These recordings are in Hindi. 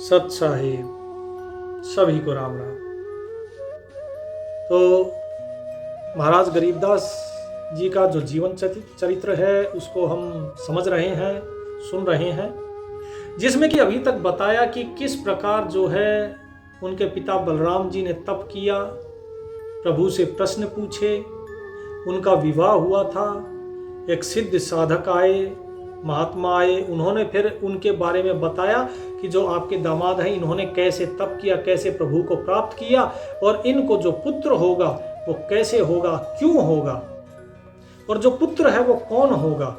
सत साहिब सभी को राम राम। तो महाराज गरीबदास जी का जो जीवन चरित्र है उसको हम समझ रहे हैं, सुन रहे हैं, जिसमें कि अभी तक बताया कि किस प्रकार जो है उनके पिता बलराम जी ने तप किया, प्रभु से प्रश्न पूछे, उनका विवाह हुआ था, एक सिद्ध साधक आए, महात्मा आए, उन्होंने फिर उनके बारे में बताया कि जो आपके दामाद हैं इन्होंने कैसे तप किया, कैसे प्रभु को प्राप्त किया और इनको जो पुत्र होगा वो कैसे होगा, क्यों होगा और जो पुत्र है वो कौन होगा।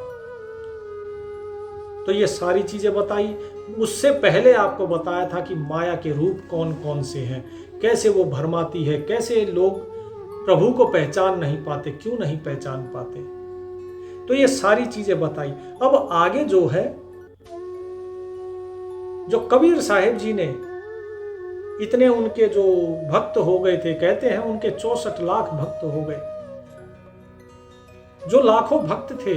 तो ये सारी चीजें बताई। उससे पहले आपको बताया था कि माया के रूप कौन कौन से हैं, कैसे वो भरमाती है, कैसे लोग प्रभु को पहचान नहीं पाते, क्यों नहीं पहचान पाते। तो ये सारी चीजें बताई। अब आगे जो है, जो कबीर साहिब जी ने इतने उनके जो भक्त हो गए थे, कहते हैं उनके 64 लाख भक्त हो गए। जो लाखों भक्त थे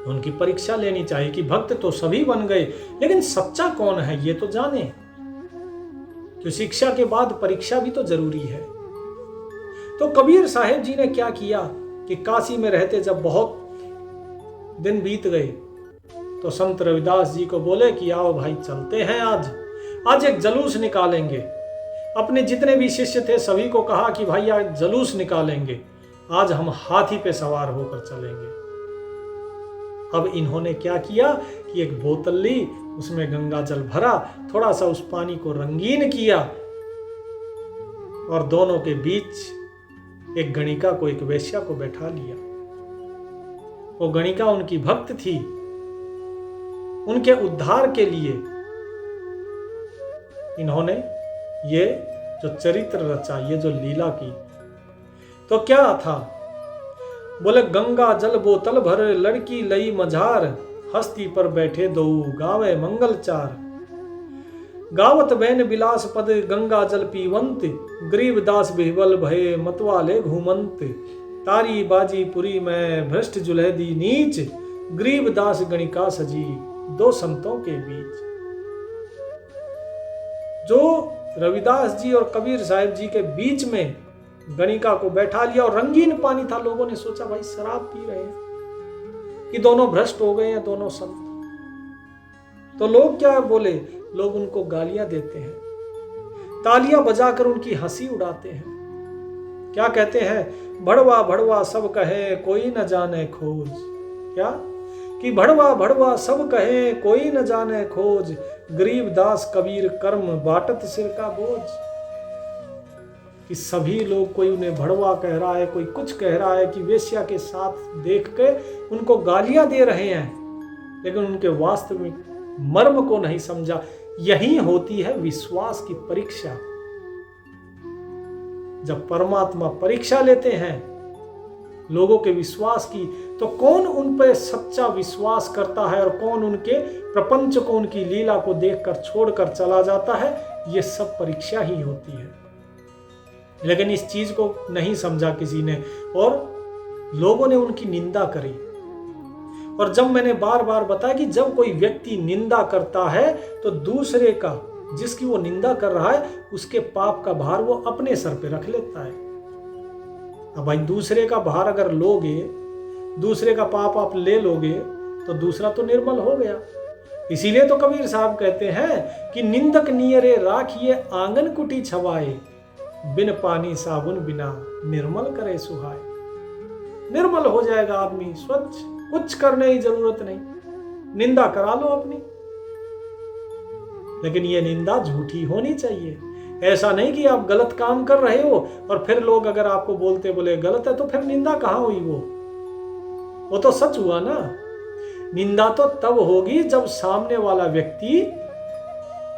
उनकी परीक्षा लेनी चाहिए कि भक्त तो सभी बन गए, लेकिन सच्चा कौन है ये तो जाने। कि शिक्षा के बाद परीक्षा भी तो जरूरी है। तो कबीर साहिब जी ने क्या किया कि काशी में रहते जब बहुत दिन बीत गए तो संत रविदास जी को बोले कि आओ भाई चलते हैं, आज एक जलूस निकालेंगे। अपने जितने भी शिष्य थे सभी को कहा कि भाई आज जलूस निकालेंगे, आज हम हाथी पे सवार होकर चलेंगे। अब इन्होंने क्या किया कि एक बोतल ली, उसमें गंगा जल भरा, थोड़ा सा उस पानी को रंगीन किया और दोनों के बीच एक गणिका को, एक वेश्या को बैठा लिया। वो गणिका उनकी भक्त थी, उनके उद्धार के लिए इन्होंने ये जो चरित्र रचा, ये जो लीला की। तो क्या था, बोले गंगा जल बोतल भर, लड़की लई मझार, हस्ती पर बैठे दो गावे मंगलचार। गावत बैन बिलास पद, गंगा जल पीवंत, गरीब दास बिहबल भये मतवाले घूमंत। तारी बाजी पुरी में भ्रष्ट जुलह दी नीच, गरीब दास गणिका सजी दो संतों के बीच। जो रविदास जी और कबीर साहिब जी के बीच में गणिका को बैठा लिया और रंगीन पानी था। लोगों ने सोचा भाई शराब पी रहे हैं कि दोनों भ्रष्ट हो गए हैं, दोनों संत। तो लोग क्या बोले, लोग उनको गालियां देते हैं, तालियां बजाकर उनकी हंसी उड़ाते हैं। क्या कहते हैं, भड़वा भड़वा सब कहे कोई न जाने खोज। क्या कि भड़वा भड़वा सब कहे कोई न जाने खोज, गरीब दास कबीर कर्म बाटत सिर का बोझ। कि सभी लोग, कोई उन्हें भड़वा कह रहा है, कोई कुछ कह रहा है, कि वेश्या के साथ देख के उनको गालियां दे रहे हैं, लेकिन उनके वास्तविक मर्म को नहीं समझा। यही होती है विश्वास की परीक्षा। जब परमात्मा परीक्षा लेते हैं लोगों के विश्वास की, तो कौन उन पर सच्चा विश्वास करता है और कौन उनके प्रपंच को, उनकी लीला को देखकर छोड़कर चला जाता है, ये सब परीक्षा ही होती है। लेकिन इस चीज को नहीं समझा किसी ने और लोगों ने उनकी निंदा करी। और जब मैंने बार बार बताया कि जब कोई व्यक्ति निंदा करता है तो दूसरे का, जिसकी वो निंदा कर रहा है, उसके पाप का भार वो अपने सर पे रख लेता है। अब भाई दूसरे का भार अगर लोगे, दूसरे का पाप आप ले लोगे तो दूसरा तो निर्मल हो गया। इसीलिए तो कबीर साहब कहते हैं कि निंदक नियरे राखिए आंगन कुटी छवाए, बिन पानी साबुन बिना निर्मल करे सुहाए। निर्मल हो जाएगा आदमी, स्वच्छ, कुछ करने की जरूरत नहीं, निंदा करा लो अपनी, लेकिन ये निंदा झूठी होनी चाहिए। ऐसा नहीं कि आप गलत काम कर रहे हो और फिर लोग अगर आपको बोलते बोले गलत है, तो फिर निंदा कहां हुई, वो तो सच हुआ ना। निंदा तो तब होगी जब सामने वाला व्यक्ति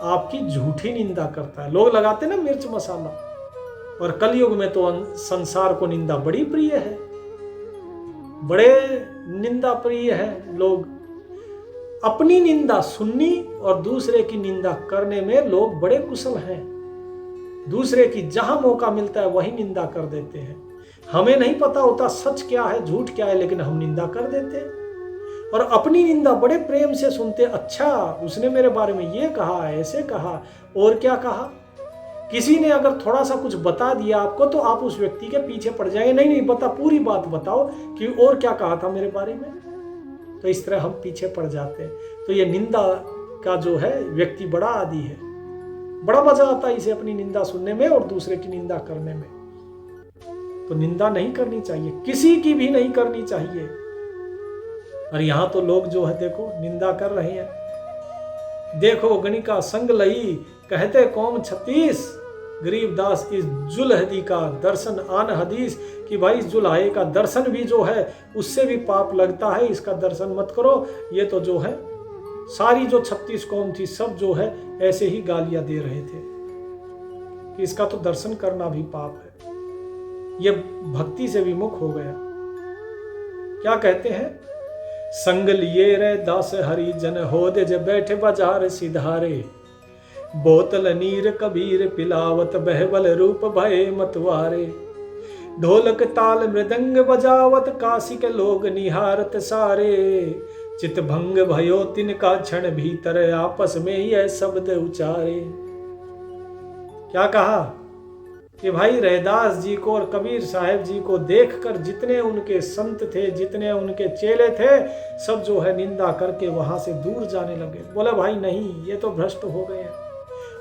आपकी झूठी निंदा करता है। लोग लगाते ना मिर्च मसाला, और कलयुग में तो संसार को निंदा बड़ी प्रिय है, बड़े निंदा प्रिय है। लोग अपनी निंदा सुननी और दूसरे की निंदा करने में लोग बड़े कुशल हैं। दूसरे की जहां मौका मिलता है वही निंदा कर देते हैं। हमें नहीं पता होता सच क्या है, झूठ क्या है, लेकिन हम निंदा कर देते हैं। और अपनी निंदा बड़े प्रेम से सुनते, अच्छा उसने मेरे बारे में ये कहा, ऐसे कहा, और क्या कहा। किसी ने अगर थोड़ा सा कुछ बता दिया आपको तो आप उस व्यक्ति के पीछे पड़ जाएंगे, नहीं नहीं बता, पूरी बात बताओ कि और क्या कहा था मेरे बारे में। तो इस तरह हम पीछे पड़ जाते हैं। तो ये निंदा का जो है व्यक्ति बड़ा आदी है, बड़ा मजा आता है इसे अपनी निंदा सुनने में और दूसरे की निंदा करने में। तो निंदा नहीं करनी चाहिए, किसी की भी नहीं करनी चाहिए। और यहां तो लोग जो है देखो निंदा कर रहे हैं। देखो गणिका संग लई कहते कौम 36, गरीबदास इस जुलहदी का दर्शन आन हदीस, कि भाई इस जुलाहे का दर्शन भी जो है उससे भी पाप लगता है, इसका दर्शन मत करो। ये तो जो है सारी जो 36 कौम थी सब जो है ऐसे ही गालियां दे रहे थे कि इसका तो दर्शन करना भी पाप है, ये भक्ति से विमुख हो गया। क्या कहते हैं, संग लिए रे दास हरि जन होदे जब बैठे बाजार सिधारे, बोतल नीर कबीर पिलावत बहबल रूप भय मतवारे, ढोलक ताल मृदंग बजावत काशी के लोग निहारत सारे, चित भंग भयो तिनका क्षण भीतर आपस में यह शब्द उचारे। क्या कहा कि भाई रैदास जी को और कबीर साहब जी को देखकर जितने उनके संत थे, जितने उनके चेले थे, सब जो है निंदा करके वहां से दूर जाने लगे। बोला भाई नहीं, ये तो भ्रष्ट हो गए हैं।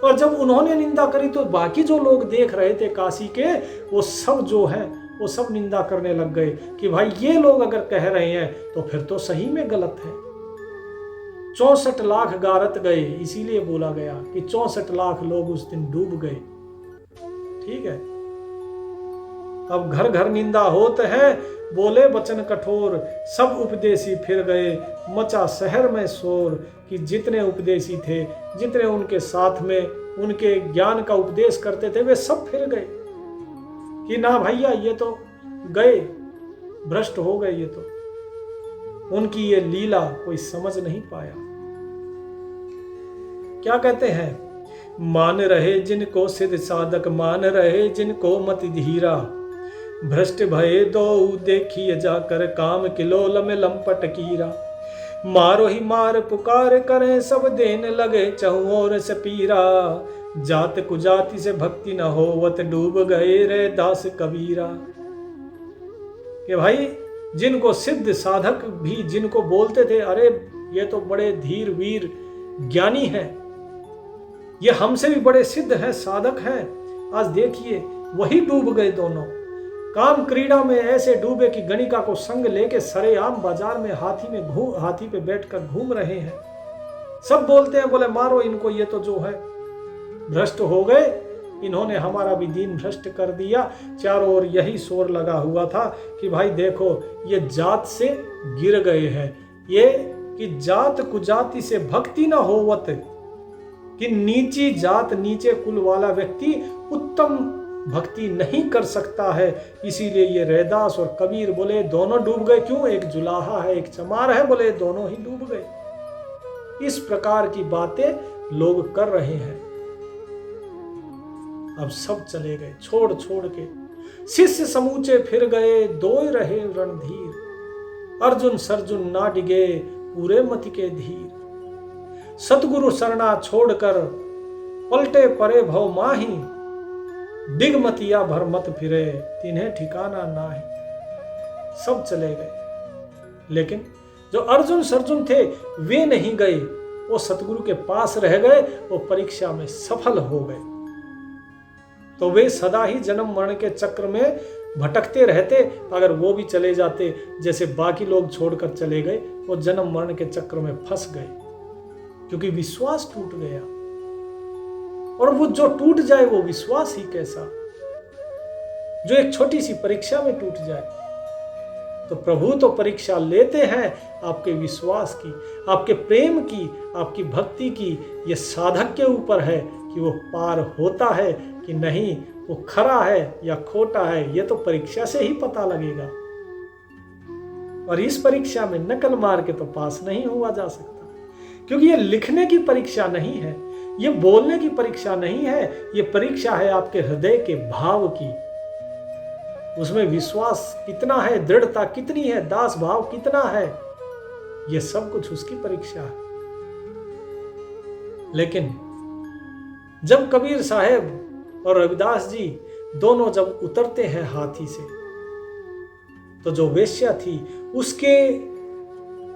और जब उन्होंने निंदा करी तो बाकी जो लोग देख रहे थे काशी के, वो सब जो है वो सब निंदा करने लग गए कि भाई ये लोग अगर कह रहे हैं तो फिर तो सही में गलत है। 64 लाख गारत गए, इसीलिए बोला गया कि 64 लाख लोग उस दिन डूब गए। ठीक है, अब घर घर निंदा होत है, बोले वचन कठोर, सब उपदेशी फिर गए, मचा शहर में शोर, कि जितने उपदेशी थे, जितने उनके साथ में उनके ज्ञान का उपदेश करते थे, वे सब फिर गए कि ना भैया ये तो गए, भ्रष्ट हो गए, ये तो उनकी ये लीला कोई समझ नहीं पाया। क्या कहते हैं, मान रहे जिनको सिद्ध साधक, मान रहे जिनको मति धीरा, भ्रष्ट भये दो देखिए जाकर, काम किलोल में लंपट कीरा, मारो ही मार पुकार करें सब देने लगे चहुओर से पीरा, जात कुजाति से भक्ति न होवत डूब गए रे दास कबीरा। कि भाई जिनको सिद्ध साधक भी जिनको बोलते थे अरे ये तो बड़े धीर वीर ज्ञानी हैं, ये हमसे भी बड़े सिद्ध हैं, साधक हैं, आज देखिए वही डूब गए दोनों। काम क्रीड़ा में ऐसे डूबे कि गणिका को संग लेके सरेआम बाजार में हाथी पे बैठकर घूम रहे हैं। सब बोलते हैं, बोले मारो इनको, ये तो जो है भ्रष्ट हो गए, इन्होंने हमारा भी दीन भ्रष्ट कर दिया। चारों ओर यही शोर लगा हुआ था कि भाई देखो ये जात से गिर गए हैं, ये कि जात कुजाति से भक्ति न होवत, कि नीची जात नीचे कुल वाला व्यक्ति उत्तम भक्ति नहीं कर सकता है। इसीलिए ये रैदास और कबीर बोले दोनों डूब गए। क्यों? एक जुलाहा है, एक चमार है, बोले दोनों ही डूब गए। इस प्रकार की बातें लोग कर रहे हैं। अब सब चले गए छोड़ छोड़ के, शिष्य समूचे फिर गए, दोय रहे रणधीर, अर्जुन सर्जुन ना डिगे पूरे मति के धीर, सतगुरु शरणा छोड़कर पलटे परे भव माही, दिगमतिया भर मत फिरे तिन्हें ठिकाना नाही। सब चले गए, लेकिन जो अर्जुन सर्जुन थे वे नहीं गए, वो सतगुरु के पास रह गए, वो परीक्षा में सफल हो गए। तो वे सदा ही जन्म मरण के चक्र में भटकते रहते। अगर वो भी चले जाते जैसे बाकी लोग छोड़कर चले गए, वो जन्म मरण के चक्र में फंस गए, क्योंकि विश्वास टूट गया। और वो जो टूट जाए वो विश्वास ही कैसा, जो एक छोटी सी परीक्षा में टूट जाए। तो प्रभु तो परीक्षा लेते हैं आपके विश्वास की, आपके प्रेम की, आपकी भक्ति की। ये साधक के ऊपर है कि वो पार होता है कि नहीं, वो खरा है या खोटा है, ये तो परीक्षा से ही पता लगेगा। और इस परीक्षा में नकल मार के तो पास नहीं हुआ जा सकता, क्योंकि ये लिखने की परीक्षा नहीं है, ये बोलने की परीक्षा नहीं है, ये परीक्षा है आपके हृदय के भाव की। उसमें विश्वास कितना है, दृढ़ता कितनी है, दास भाव कितना है, ये सब कुछ उसकी परीक्षा है। लेकिन जब कबीर साहब और रविदास जी दोनों जब उतरते हैं हाथी से, तो जो वेश्या थी उसके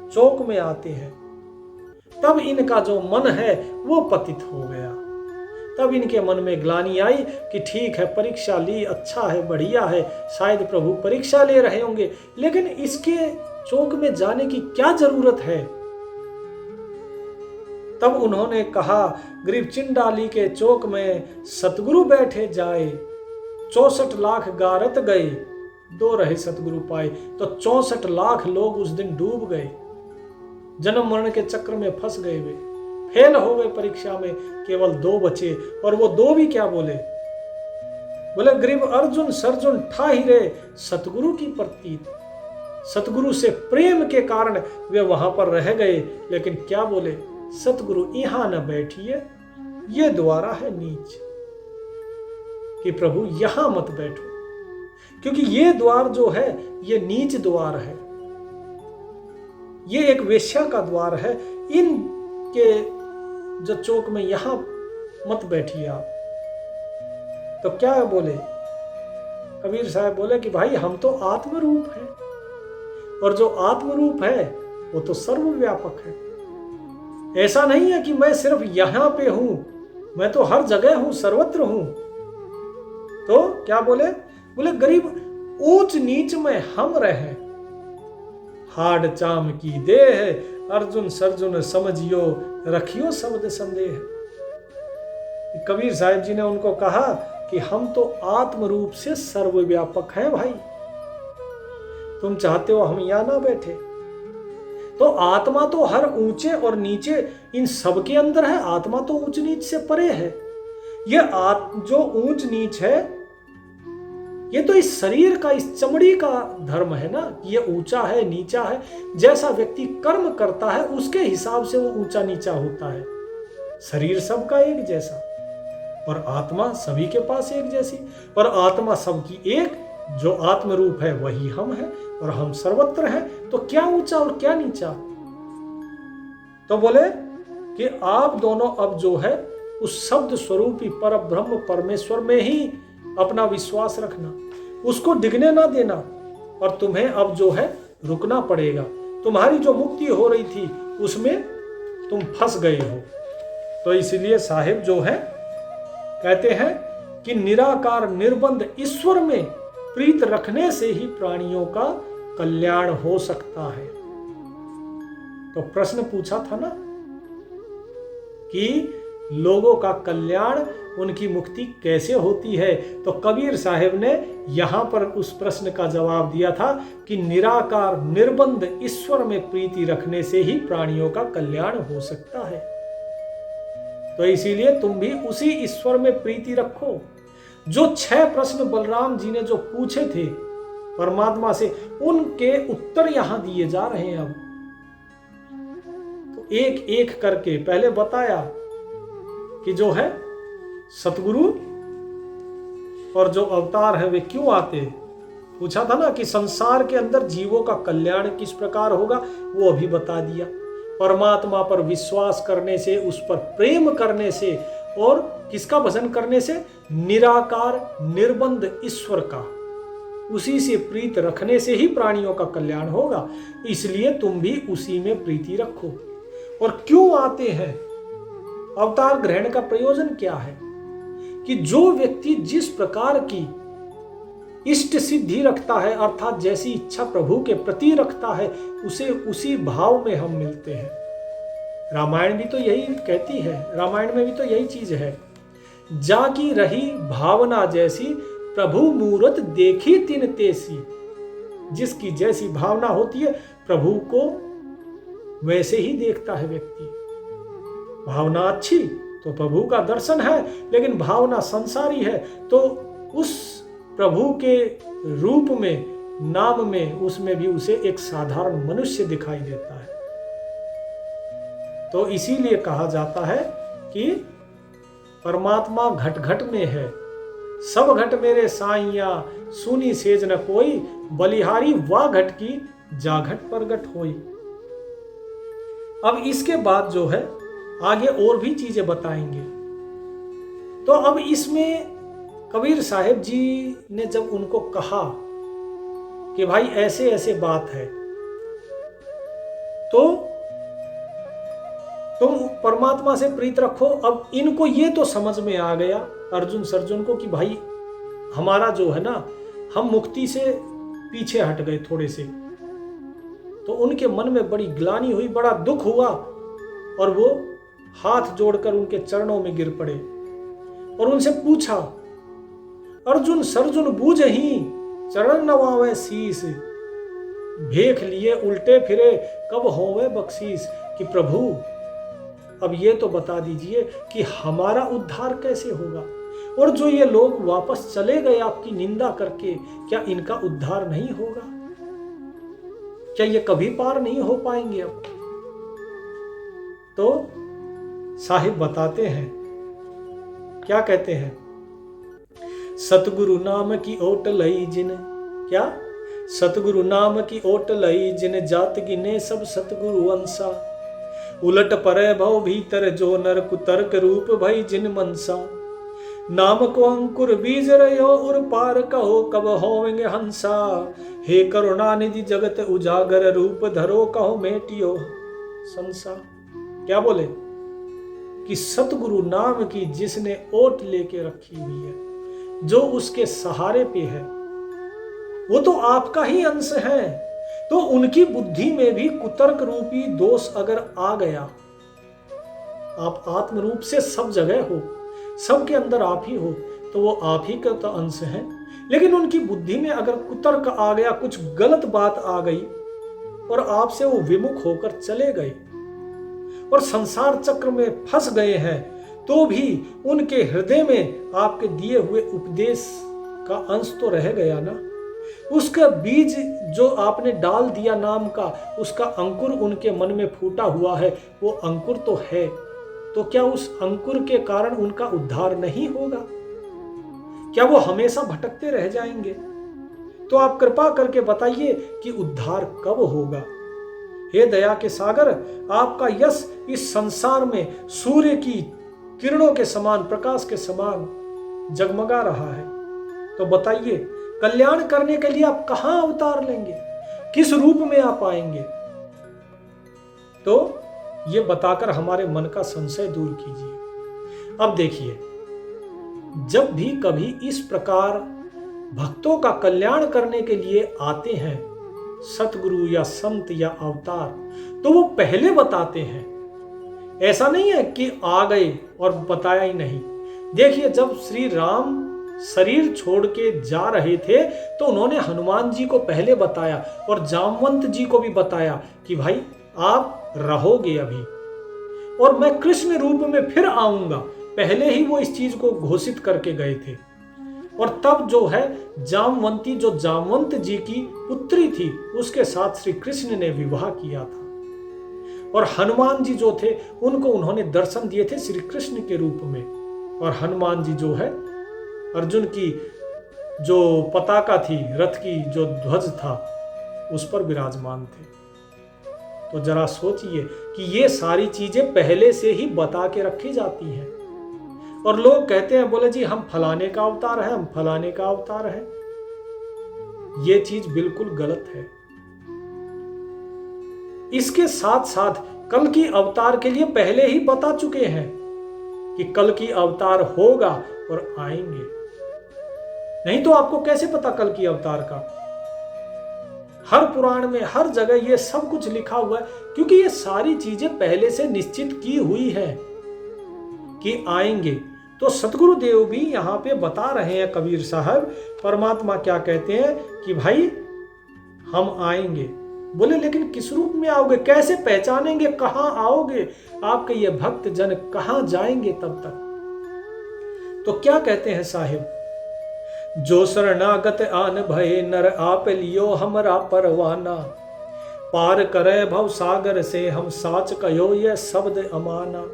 चौक में आते हैं, तब इनका जो मन है वो पतित हो गया। तब इनके मन में ग्लानि आई कि ठीक है, परीक्षा ली, अच्छा है, बढ़िया है, शायद प्रभु परीक्षा ले रहे होंगे, लेकिन इसके चौक में जाने की क्या जरूरत है। तब उन्होंने कहा, गरीब चिंडाली के चौक में सतगुरु बैठे जाए, 64 लाख गारत गए, 2 रहे सतगुरु पाए। तो 64 लाख लोग उस दिन डूब गए, जन्म मरण के चक्र में फंस गए, वे फेल हो गए परीक्षा में, केवल 2 बचे। और वो 2 भी क्या बोले? बोले गरीब अर्जुन सर्जुन ठाही रे सतगुरु की प्रतीत। सतगुरु से प्रेम के कारण वे वहां पर रह गए, लेकिन क्या बोले? सतगुरु यहां न बैठिए, ये द्वारा है नीच, कि प्रभु यहां मत बैठो, क्योंकि ये द्वार जो है ये नीच द्वार है, ये एक वेश्या का द्वार है, इनके जो चौक में यहां मत बैठिए आप। तो क्या बोले कबीर साहब? बोले कि भाई हम तो आत्मरूप हैं, और जो आत्मरूप है वो तो सर्वव्यापक है। ऐसा नहीं है कि मैं सिर्फ यहां पे हूं, मैं तो हर जगह हूं, सर्वत्र हूं। तो क्या बोले? बोले गरीब ऊंच नीच में हम रहे, हाड चाम की देह, अर्जुन सर्जुन समझियो, रखियो शब्द संदेह। कबीर साहब जी ने उनको कहा कि हम तो आत्म रूप से सर्वव्यापक हैं भाई, तुम चाहते हो हम यहां ना बैठे? तो आत्मा तो हर ऊंचे और नीचे इन सब के अंदर है, आत्मा तो ऊंच नीच से परे है। ये जो ऊंच नीच है ये तो इस शरीर का, इस चमड़ी का धर्म है ना, ये ऊंचा है नीचा है। जैसा व्यक्ति कर्म करता है उसके हिसाब से वो ऊंचा नीचा होता है। शरीर सबका एक जैसा और आत्मा सभी के पास एक जैसी, और आत्मा सबकी एक, जो आत्म रूप है वही हम है, और हम सर्वत्र हैं। तो क्या ऊंचा और क्या नीचा? तो बोले कि आप दोनों अब जो है उस शब्द स्वरूपी पर ब्रह्म परमेश्वर में ही अपना विश्वास रखना, उसको डिगने ना देना, और तुम्हें अब जो है रुकना पड़ेगा। तुम्हारी जो मुक्ति हो रही थी उसमें तुम फंस गए हो। तो इसलिए साहिब जो है कहते हैं कि निराकार निर्बंध ईश्वर में प्रीत रखने से ही प्राणियों का कल्याण हो सकता है। तो प्रश्न पूछा था ना कि लोगों का कल्याण, उनकी मुक्ति कैसे होती है? तो कबीर साहब ने यहां पर उस प्रश्न का जवाब दिया था कि निराकार निर्बंध ईश्वर में प्रीति रखने से ही प्राणियों का कल्याण हो सकता है। तो इसीलिए तुम भी उसी ईश्वर में प्रीति रखो। जो 6 प्रश्न बलराम जी ने जो पूछे थे परमात्मा से, उनके उत्तर यहां दिए जा रहे हैं। अब तो एक एक करके पहले बताया कि जो है सतगुरु और जो अवतार है वे क्यों आते, पूछा था ना कि संसार के अंदर जीवों का कल्याण किस प्रकार होगा, वो अभी बता दिया। परमात्मा पर विश्वास करने से, उस पर प्रेम करने से, और किसका भजन करने से? निराकार निर्बंध ईश्वर का, उसी से प्रीत रखने से ही प्राणियों का कल्याण होगा। इसलिए तुम भी उसी में प्रीति रखो। और क्यों आते हैं? अवतार ग्रहण का प्रयोजन क्या है? कि जो व्यक्ति जिस प्रकार की इष्ट सिद्धि रखता है, अर्थात जैसी इच्छा प्रभु के प्रति रखता है, उसे उसी भाव में हम मिलते हैं। रामायण भी तो यही कहती है, रामायण में भी तो यही चीज है, जाकी रही भावना जैसी प्रभु मूरत देखी तिन तेसी। जिसकी जैसी भावना होती है प्रभु को वैसे ही देखता है व्यक्ति। भावना अच्छी तो प्रभु का दर्शन है, लेकिन भावना संसारी है तो उस प्रभु के रूप में, नाम में, उसमें भी उसे एक साधारण मनुष्य दिखाई देता है। तो इसीलिए कहा जाता है कि परमात्मा घट घट में है, सब घट मेरे साइया, सुनी सेज न कोई, बलिहारी वा घट की जा घट प्रगट होई। अब इसके बाद जो है आगे और भी चीजें बताएंगे। तो अब इसमें कबीर साहिब जी ने जब उनको कहा कि भाई ऐसे ऐसे बात है, तो तुम परमात्मा से प्रीत रखो। अब इनको ये तो समझ में आ गया अर्जुन सर्जुन को कि भाई हमारा जो है ना, हम मुक्ति से पीछे हट गए थोड़े से। तो उनके मन में बड़ी ग्लानि हुई, बड़ा दुख हुआ, और वो हाथ जोड़कर उनके चरणों में गिर पड़े और उनसे पूछा, अर्जुन सर्जुन बूझहि चरण नवावे शीस, भेख लिए उल्टे फिरे कब होवे बख्शीस। कि प्रभु अब ये तो बता दीजिए कि हमारा उद्धार कैसे होगा, और जो ये लोग वापस चले गए आपकी निंदा करके, क्या इनका उद्धार नहीं होगा? क्या ये कभी पार नहीं हो पाएंगे? अब तो साहिब बताते हैं, क्या कहते हैं, सतगुरु नाम की ओट लई जिन, क्या सतगुरु नाम की ओट लई जिन, जात गिने सब सतगुरु अंसा, उलट परे भव भीतर जो नर कुतर्क रूप भई जिन मनसा, नाम को अंकुर बीज रहो उर पार कहो कब होवेंगे हंसा, हे करुणा निधि जगत उजागर रूप धरो कहो मेटियो संसा। क्या बोले कि सतगुरु नाम की जिसने ओट लेके रखी हुई है, जो उसके सहारे पे है, वो तो आपका ही अंश है। तो उनकी बुद्धि में भी कुतर्क रूपी दोष अगर आ गया, आप आत्म रूप से सब जगह हो, सबके अंदर आप ही हो, तो वो आप ही का तो अंश है। लेकिन उनकी बुद्धि में अगर कुतर्क आ गया, कुछ गलत बात आ गई और आपसे वो विमुख होकर चले गए और संसार चक्र में फंस गए हैं, तो भी उनके हृदय में आपके दिए हुए उपदेश का अंश तो रह गया ना। उसका बीज जो आपने डाल दिया नाम का, उसका अंकुर उनके मन में फूटा हुआ है, वो अंकुर तो है। तो क्या उस अंकुर के कारण उनका उद्धार नहीं होगा? क्या वो हमेशा भटकते रह जाएंगे? तो आप कृपा करके बताइए कि उद्धार कब होगा? हे दया के सागर, आपका यश इस संसार में सूर्य की किरणों के समान, प्रकाश के समान जगमगा रहा है। तो बताइए, कल्याण करने के लिए आप कहां अवतार लेंगे, किस रूप में आप आएंगे? तो ये बताकर हमारे मन का संशय दूर कीजिए। अब देखिए, जब भी कभी इस प्रकार भक्तों का कल्याण करने के लिए आते हैं सतगुरु या संत या अवतार, तो वो पहले बताते हैं। ऐसा नहीं है कि आ गए और बताया ही नहीं। देखिए, जब श्री राम शरीर छोड़ के जा रहे थे, तो उन्होंने हनुमान जी को पहले बताया और जामवंत जी को भी बताया कि भाई आप रहोगे अभी, और मैं कृष्ण रूप में फिर आऊंगा। पहले ही वो इस चीज को घोषित करके गए थे। और तब जो है जामवंती, जो जामवंत जी की पुत्री थी, उसके साथ श्री कृष्ण ने विवाह किया था। और हनुमान जी जो थे, उनको उन्होंने दर्शन दिए थे श्री कृष्ण के रूप में। और हनुमान जी जो है अर्जुन की जो पताका थी, रथ की जो ध्वज था, उस पर विराजमान थे। तो जरा सोचिए कि ये सारी चीजें पहले से ही बता के रखी जाती हैं। और लोग कहते हैं, बोले जी हम फलाने का अवतार है, हम फलाने का अवतार है। ये चीज बिल्कुल गलत है। इसके साथ साथ कल की अवतार के लिए पहले ही बता चुके हैं कि कल की अवतार होगा और आएंगे। नहीं तो आपको कैसे पता कल की अवतार का? हर पुराण में, हर जगह ये सब कुछ लिखा हुआ है, क्योंकि ये सारी चीजें पहले से निश्चित की हुई है कि आएंगे। तो सतगुरु देव भी यहां पे बता रहे हैं, कबीर साहब, परमात्मा क्या कहते हैं कि भाई हम आएंगे। बोले लेकिन किस रूप में आओगे, कैसे पहचानेंगे, कहां आओगे, आपके ये भक्त जन कहां जाएंगे तब तक? तो क्या कहते हैं साहिब, जो शरणागत आन भय नर आप लियो हमरा परवाना, पार करे भव सागर से हम साच कहो यह शब्द अमाना,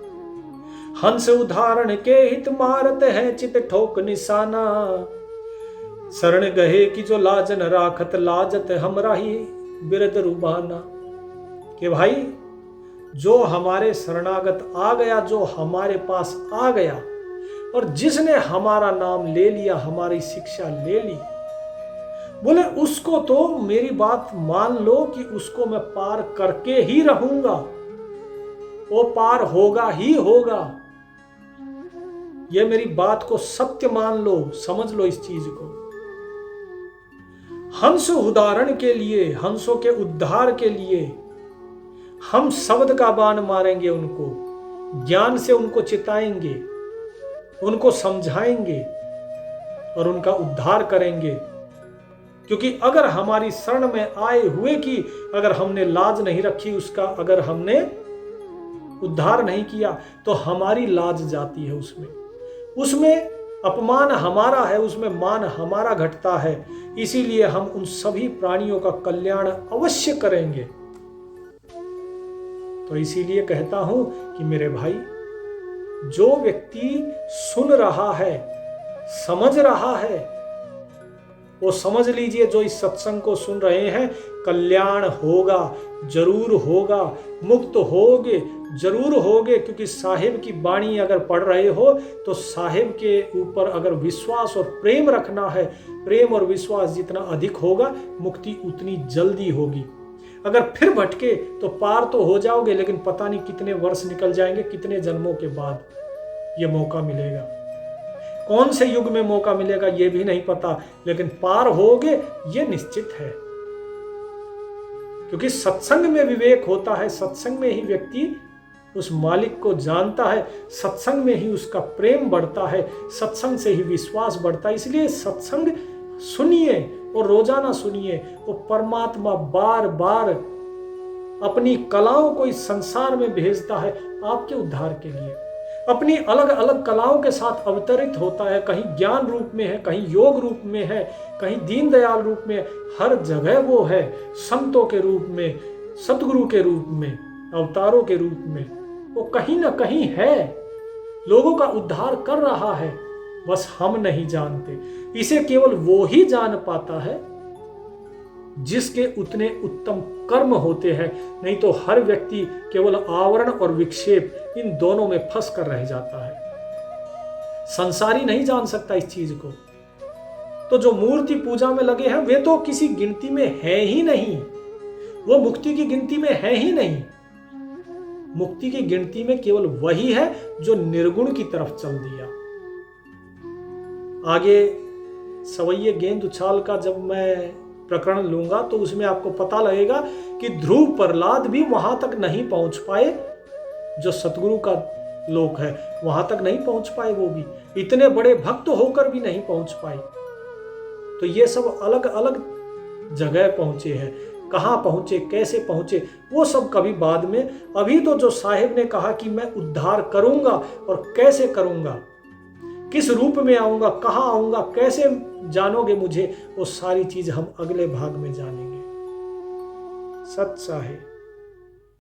हंस उदाहरण के हित मारत है चित ठोक निशाना, शरण गहे की जो लाजन राखत लाजत हमरा ही बिरद रुबाना। कि भाई जो हमारे शरणागत आ गया, जो हमारे पास आ गया और जिसने हमारा नाम ले लिया, हमारी शिक्षा ले ली, बोले उसको तो मेरी बात मान लो कि उसको मैं पार करके ही रहूंगा, वो पार होगा ही होगा। ये मेरी बात को सत्य मान लो, समझ लो इस चीज को। हंस उदाहरण के लिए, हंसों के उद्धार के लिए हम शब्द का बाण मारेंगे, उनको ज्ञान से उनको चिताएंगे, उनको समझाएंगे और उनका उद्धार करेंगे। क्योंकि अगर हमारी शरण में आए हुए की अगर हमने लाज नहीं रखी, उसका अगर हमने उद्धार नहीं किया, तो हमारी लाज जाती है, उसमें अपमान हमारा है, उसमें मान हमारा घटता है। इसीलिए हम उन सभी प्राणियों का कल्याण अवश्य करेंगे। तो इसीलिए कहता हूं कि मेरे भाई, जो व्यक्ति सुन रहा है, समझ रहा है, वो समझ लीजिए, जो इस सत्संग को सुन रहे हैं, कल्याण होगा, जरूर होगा, मुक्त होगे, जरूर होगे। क्योंकि साहिब की वाणी अगर पढ़ रहे हो तो साहिब के ऊपर अगर विश्वास और प्रेम रखना है, प्रेम और विश्वास जितना अधिक होगा, मुक्ति उतनी जल्दी होगी। अगर फिर भटके तो पार तो हो जाओगे, लेकिन पता नहीं कितने वर्ष निकल जाएंगे, कितने जन्मों के बाद ये मौका मिलेगा, कौन से युग में मौका मिलेगा ये भी नहीं पता, लेकिन पार होगे ये निश्चित है। क्योंकि सत्संग में विवेक होता है, सत्संग में ही व्यक्ति उस मालिक को जानता है, सत्संग में ही उसका प्रेम बढ़ता है, सत्संग से ही विश्वास बढ़ता है। इसलिए सत्संग सुनिए और रोजाना सुनिए। वो परमात्मा बार बार अपनी कलाओं को इस संसार में भेजता है आपके उद्धार के लिए। अपनी अलग अलग कलाओं के साथ अवतरित होता है, कहीं ज्ञान रूप में है, कहीं योग रूप में है, कहीं दीनदयाल रूप में, हर जगह वो है, संतों के रूप में, सतगुरु के रूप में, अवतारों के रूप में, वो कहीं ना कहीं है, लोगों का उद्धार कर रहा है, बस हम नहीं जानते। इसे केवल वो ही जान पाता है जिसके उतने उत्तम कर्म होते हैं, नहीं तो हर व्यक्ति केवल आवरण और विक्षेप इन दोनों में फंस कर रह जाता है। संसारी नहीं जान सकता इस चीज को। तो जो मूर्ति पूजा में लगे हैं वे तो किसी गिनती में है ही नहीं, वो मुक्ति की गिनती में है ही नहीं। मुक्ति की गिनती में केवल वही है जो निर्गुण की तरफ चल दिया। आगे सवैये गेंद उछाल का जब मैं प्रकरण लूंगा तो उसमें आपको पता लगेगा कि ध्रुव प्रहलाद भी वहां तक नहीं पहुंच पाए, जो सतगुरु का लोक है वहां तक नहीं पहुंच पाए, वो भी इतने बड़े भक्त होकर भी नहीं पहुंच पाए। तो ये सब अलग अलग जगह पहुंचे हैं, कहां पहुंचे, कैसे पहुंचे, वो सब कभी बाद में। अभी तो जो साहिब ने कहा कि मैं उद्धार करूंगा और कैसे करूंगा, किस रूप में आऊंगा, कहां आऊंगा, कैसे जानोगे मुझे, वो सारी चीज हम अगले भाग में जानेंगे। सच साहिब।